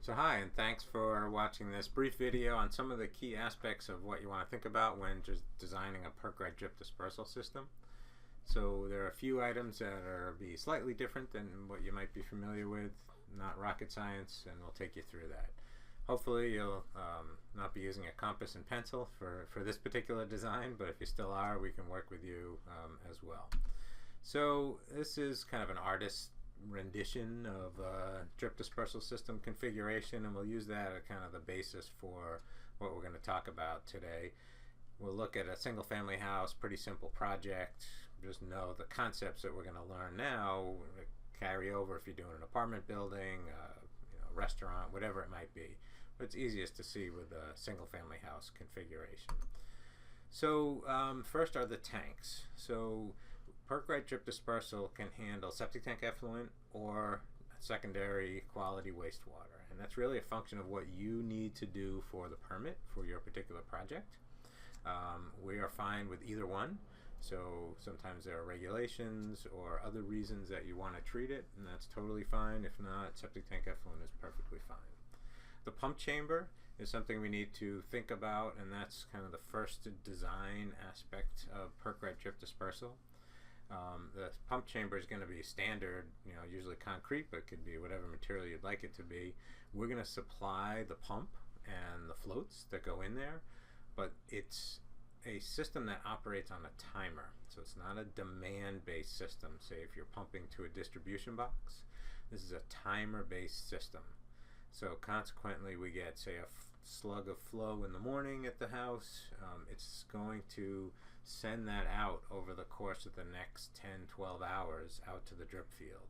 So hi, and thanks for watching this brief video on some of the key aspects of what you want to think about when just designing a Perc-Rite Drip Dispersal system. So there are a few items that are be slightly different than what you might be familiar with, not rocket science, and we'll take you through that. Hopefully you'll not be using a compass and pencil for this particular design, but if you still are, we can work with you as well. So this is kind of an artist rendition of drip dispersal system configuration, and we'll use that as kind of the basis for what we're going to talk about today. We'll look at a single family house, pretty simple project. Just know the concepts that we're going to learn now carry over if you're doing an apartment building, restaurant, whatever it might be. But it's easiest to see with a single family house configuration. So first are the tanks. So Perc-Rite Drip Dispersal can handle septic tank effluent or secondary quality wastewater, and that's really a function of what you need to do for the permit for your particular project. We are fine with either one, so sometimes there are regulations or other reasons that you want to treat it, and that's totally fine. If not, septic tank effluent is perfectly fine. The pump chamber is something we need to think about, and that's kind of the first design aspect of Perc-Rite Drip Dispersal. The pump chamber is going to be standard, usually concrete, but it could be whatever material you'd like it to be. We're going to supply the pump and the floats that go in there, but it's a system that operates on a timer. So it's not a demand-based system. Say if you're pumping to a distribution box, this is a timer-based system. So consequently, we get, say, a slug of flow in the morning at the house. It's going to send that out over the course of the next 10-12 hours out to the drip field.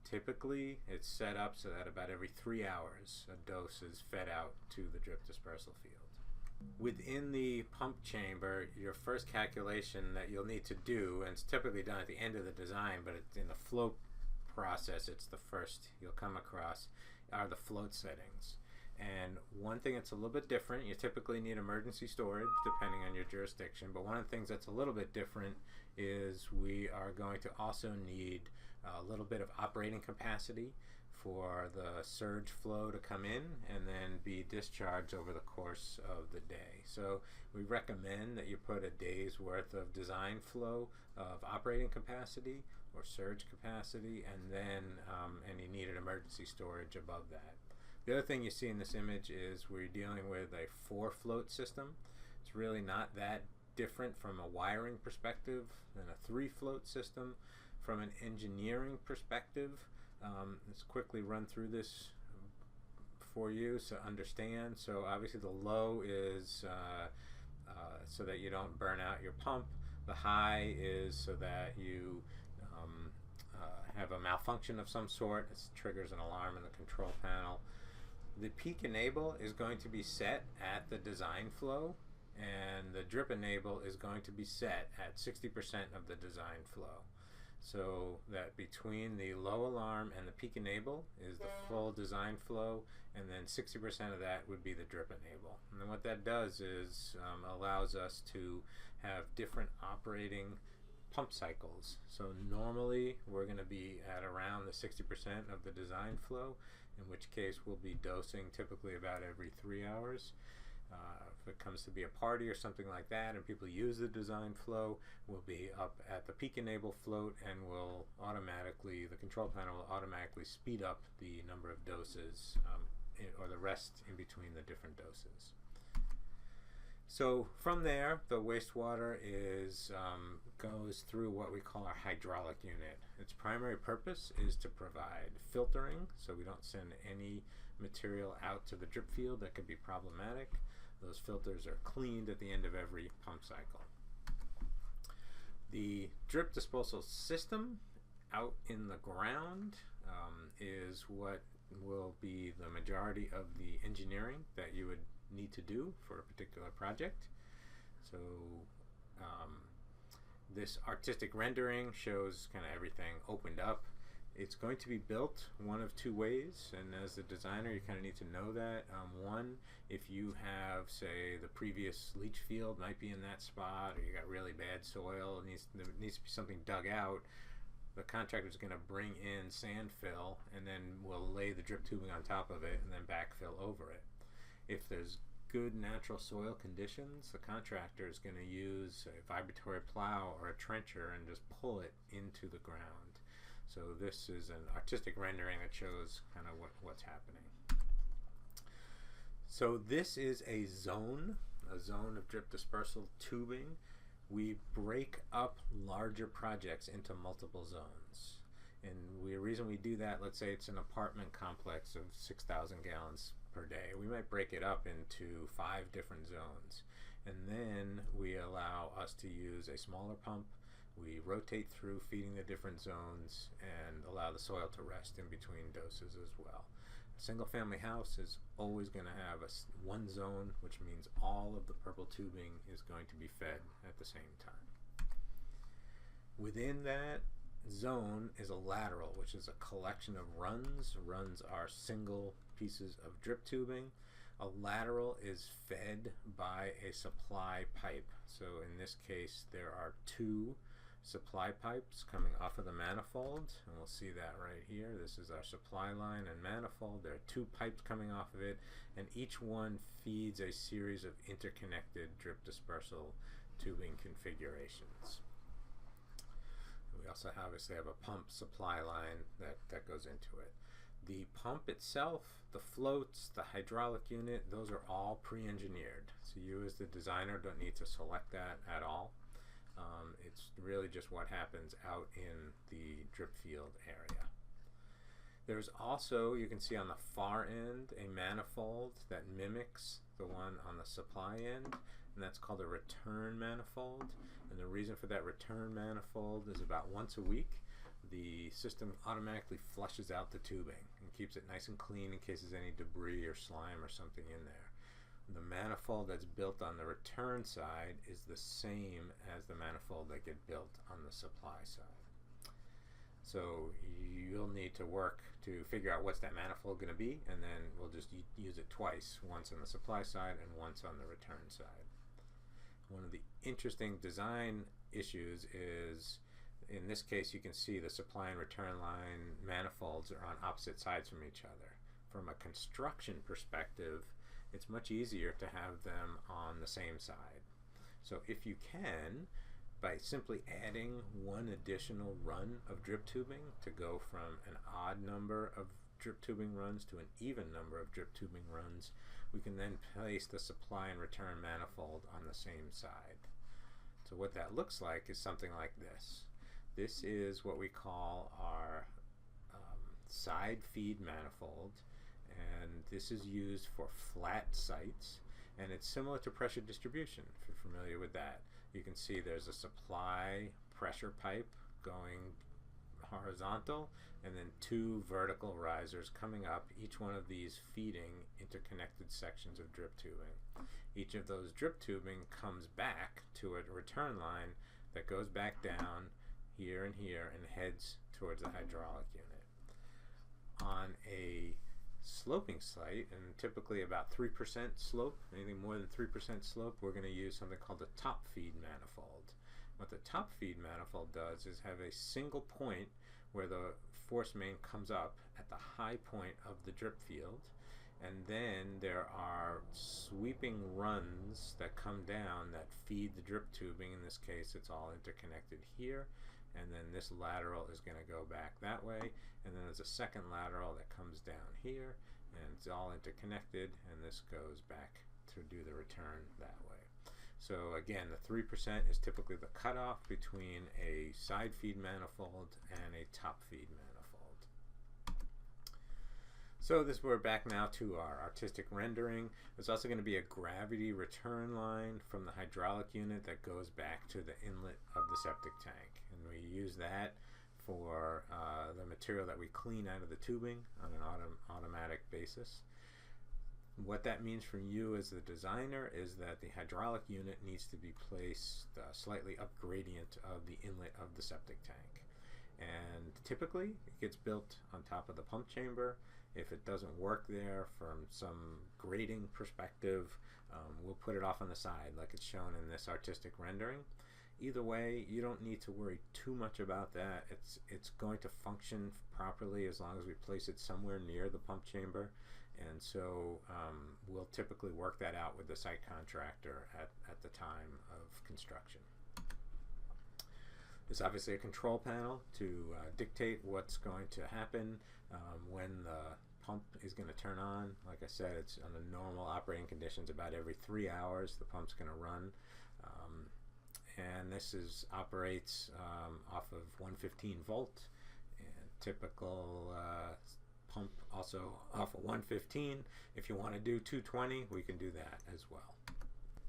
Typically, it's set up so that about every 3 hours a dose is fed out to the drip dispersal field. Within the pump chamber, your first calculation that you'll need to do, and it's typically done at the end of the design, but in the flow process, it's the first you'll come across, are the float settings. And one thing that's a little bit different, you typically need emergency storage depending on your jurisdiction, but one of the things that's a little bit different is we are going to also need a little bit of operating capacity for the surge flow to come in and then be discharged over the course of the day. So we recommend that you put a day's worth of design flow of operating capacity or surge capacity, and then any needed emergency storage above that. The other thing you see in this image is we're dealing with a 4-float system. It's really not that different from a wiring perspective than a 3-float system. From an engineering perspective, let's quickly run through this for you to understand. So obviously the low is so that you don't burn out your pump. The high is so that you have a malfunction of some sort. It triggers an alarm in the control panel. The peak enable is going to be set at the design flow, and the drip enable is going to be set at 60% of the design flow. So that between the low alarm and the peak enable is the full design flow, and then 60% of that would be the drip enable. And then what that does is allows us to have different operating pump cycles. So normally we're going to be at around the 60% of the design flow, in which case we'll be dosing typically about every 3 hours. If it comes to be a party or something like that and people use the design flow, we'll be up at the peak enable float, and the control panel will automatically speed up the number of doses or the rest in between the different doses. So from there, the wastewater goes through what we call our hydraulic unit. Its primary purpose is to provide filtering, so we don't send any material out to the drip field that could be problematic. Those filters are cleaned at the end of every pump cycle. The drip disposal system out in the ground is what will be the majority of the engineering that you would need to do for a particular project. So this artistic rendering shows kind of everything opened up. It's going to be built one of two ways, and as a designer you kind of need to know that. One, if you have, say, the previous leach field might be in that spot, or you got really bad soil, there needs to be something dug out, the contractor is going to bring in sand fill, and then we'll lay the drip tubing on top of it and then backfill over it. If there's good natural soil conditions, the contractor is going to use a vibratory plow or a trencher and just pull it into the ground. So this is an artistic rendering that shows kind of what's happening. So this is a zone of drip dispersal tubing. We break up larger projects into multiple zones. And the reason we do that, let's say it's an apartment complex of 6,000 gallons per day. We might break it up into 5 different zones. And then we allow us to use a smaller pump. We rotate through feeding the different zones and allow the soil to rest in between doses as well. A single family house is always going to have one zone, which means all of the purple tubing is going to be fed at the same time. Within that zone is a lateral, which is a collection of runs. Runs are single pieces of drip tubing. A lateral is fed by a supply pipe. So in this case, there are 2 supply pipes coming off of the manifold, and we'll see that right here. This is our supply line and manifold. There are 2 pipes coming off of it, and each one feeds a series of interconnected drip dispersal tubing configurations. We also obviously have a pump supply line that goes into it. The pump itself, the floats, the hydraulic unit, those are all pre-engineered. So you as the designer don't need to select that at all. It's really just what happens out in the drip field area. There's also, you can see on the far end, a manifold that mimics the one on the supply end, and that's called a return manifold. And the reason for that return manifold is about once a week, the system automatically flushes out the tubing and keeps it nice and clean in case there's any debris or slime or something in there. The manifold that's built on the return side is the same as the manifold that get built on the supply side. So you'll need to work to figure out what's that manifold going to be, and then we'll just use it twice, once on the supply side and once on the return side. One of the interesting design issues is, in this case, you can see the supply and return line manifolds are on opposite sides from each other. From a construction perspective, it's much easier to have them on the same side. So if you can, by simply adding one additional run of drip tubing to go from an odd number of drip tubing runs to an even number of drip tubing runs, we can then place the supply and return manifold on the same side. So what that looks like is something like this. This is what we call our side feed manifold, and this is used for flat sites, and it's similar to pressure distribution, if you're familiar with that. You can see there's a supply pressure pipe going horizontal, and then 2 vertical risers coming up, each one of these feeding interconnected sections of drip tubing. Each of those drip tubing comes back to a return line that goes back down here and here and heads towards the hydraulic unit. On a sloping site, and typically about 3% slope, anything more than 3% slope, we're going to use something called a top feed manifold. What the top feed manifold does is have a single point where the force main comes up at the high point of the drip field, and then there are sweeping runs that come down that feed the drip tubing. In this case, it's all interconnected here, and then this lateral is going to go back that way, and then there's a second lateral that comes down here, and it's all interconnected, and this goes back to do the return that way. So again, the 3% is typically the cutoff between a side feed manifold and a top feed manifold. So we're back now to our artistic rendering. There's also going to be a gravity return line from the hydraulic unit that goes back to the inlet of the septic tank, and we use that for the material that we clean out of the tubing on an automatic basis. What that means for you as the designer is that the hydraulic unit needs to be placed slightly up gradient of the inlet of the septic tank. And typically it gets built on top of the pump chamber. If it doesn't work there from some grading perspective, we'll put it off on the side like it's shown in this artistic rendering. Either way, you don't need to worry too much about that. It's going to function properly as long as we place it somewhere near the pump chamber, and so we'll typically work that out with the site contractor at the time of construction. There's obviously a control panel to dictate what's going to happen when the pump is going to turn on. Like I said, it's under normal operating conditions. About every 3 hours, the pump's going to run. And this operates off of 115 volt, and typical pump also off of 115. If you want to do 220, we can do that as well.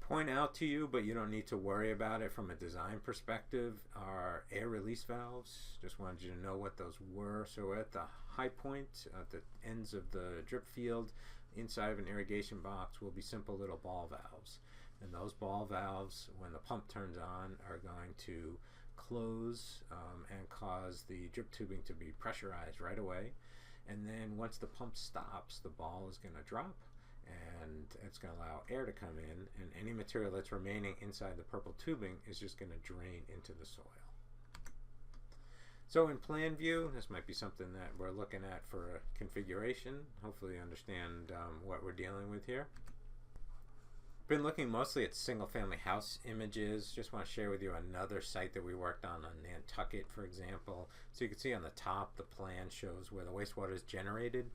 Point out to you, but you don't need to worry about it from a design perspective, are air release valves. Just wanted you to know what those were. So at the high point, at the ends of the drip field, inside of an irrigation box will be simple little ball valves. And those ball valves, when the pump turns on, are going to close and cause the drip tubing to be pressurized right away. And then once the pump stops, the ball is going to drop, and it's going to allow air to come in, and any material that's remaining inside the purple tubing is just going to drain into the soil. So in plan view, this might be something that we're looking at for a configuration. Hopefully you understand what we're dealing with here. Been looking mostly at single-family house images. Just want to share with you another site that we worked on Nantucket, for example. So you can see on the top, the plan shows where the wastewater is generated.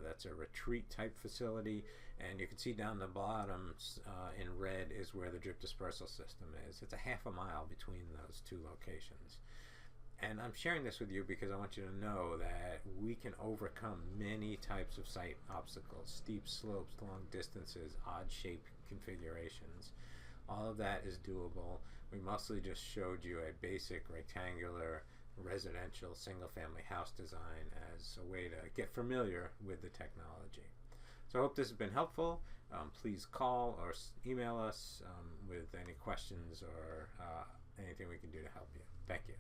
That's a retreat type facility, and you can see down the bottom in red is where the drip dispersal system is. It's a half a mile between those two locations. And I'm sharing this with you because I want you to know that we can overcome many types of site obstacles: steep slopes, long distances, odd shape configurations. All of that is doable. We mostly just showed you a basic rectangular residential single-family house design as a way to get familiar with the technology. So I hope this has been helpful. Please call or email us with any questions or anything we can do to help you. Thank you.